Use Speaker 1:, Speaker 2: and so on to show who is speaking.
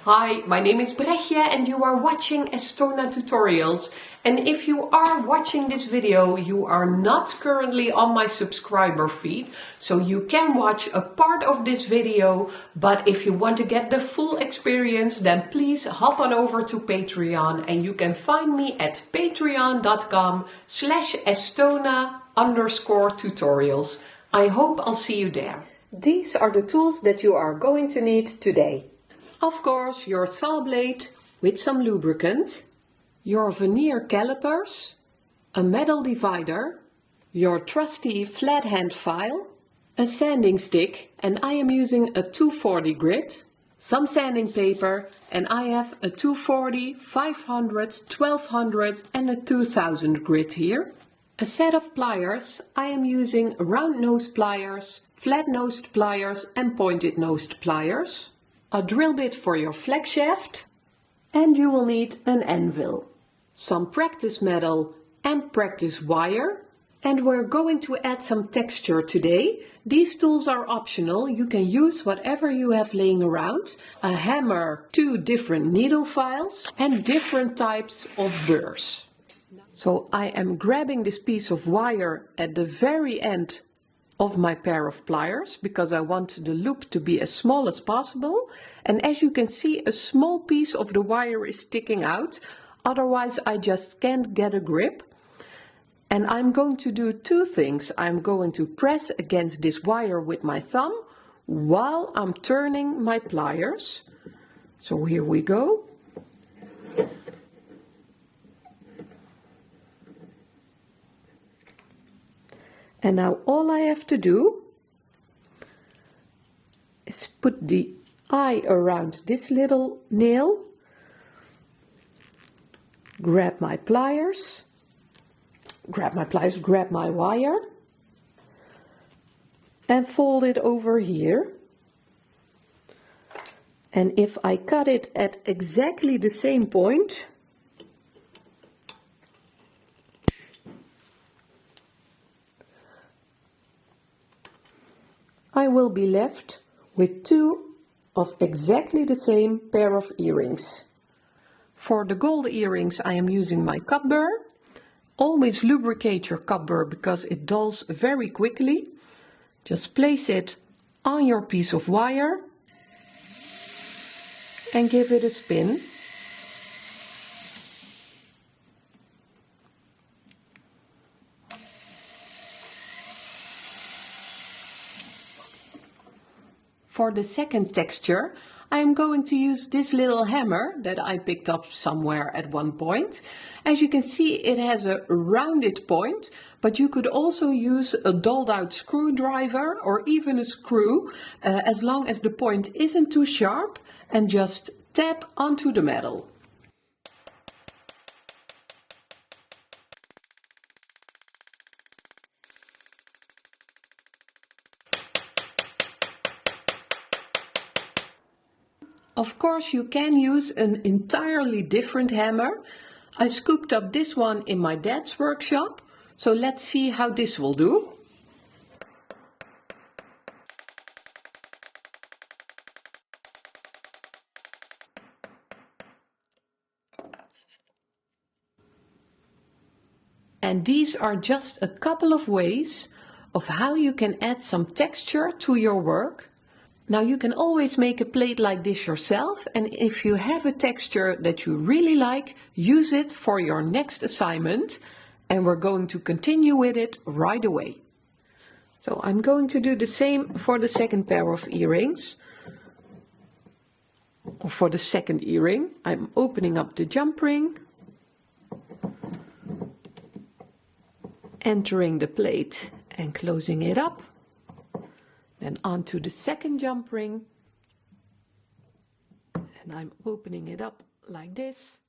Speaker 1: Hi, my name is BREGJE and you are watching Estona tutorials. And if you are watching this video, you are not currently on my subscriber feed, so you can watch a part of this video, but if you want to get the full experience, then please hop on over to Patreon and you can find me at patreon.com/Estona_tutorials. I hope I'll see you there. These are the tools that you are going to need today. Of course, your saw blade with some lubricant, your vernier calipers, a metal divider, your trusty flat hand file, a sanding stick, and I am using a 240 grit, some sanding paper, and I have a 240, 500, 1200 and a 2000 grit here. A set of pliers. I am using round nosed pliers, flat nosed pliers and pointed nosed pliers. A drill bit for your flex shaft, and you will need an anvil, some practice metal and practice wire, and we're going to add some texture today. These tools are optional, you can use whatever you have laying around, a hammer, 2 different needle files and different types of burrs. So I am grabbing this piece of wire at the very end of my pair of pliers because I want the loop to be as small as possible, and as you can see, a small piece of the wire is sticking out, otherwise I just can't get a grip. And I'm going to do 2 things. I'm going to press against this wire with my thumb while I'm turning my pliers. So here we go. And now all I have to do is put the eye around this little nail, grab my pliers, grab my wire, and fold it over here. And if I cut it at exactly the same point, I will be left with 2 of exactly the same pair of earrings. For the gold earrings I am using my cup burr. Always lubricate your cup burr because it dulls very quickly. Just place it on your piece of wire and give it a spin. For the second texture, I am going to use this little hammer that I picked up somewhere at one point. As you can see, it has a rounded point, but you could also use a dulled out screwdriver or even a screw, as long as the point isn't too sharp, and just tap onto the metal. Of course, you can use an entirely different hammer. I scooped up this one in my dad's workshop, so let's see how this will do. And these are just a couple of ways of how you can add some texture to your work. Now you can always make a plate like this yourself, and if you have a texture that you really like, use it for your next assignment, and we're going to continue with it right away. So I'm going to do the same for the second pair of earrings. For the second earring, I'm opening up the jump ring, entering the plate and closing it up. Then onto the second jump ring, and I'm opening it up like this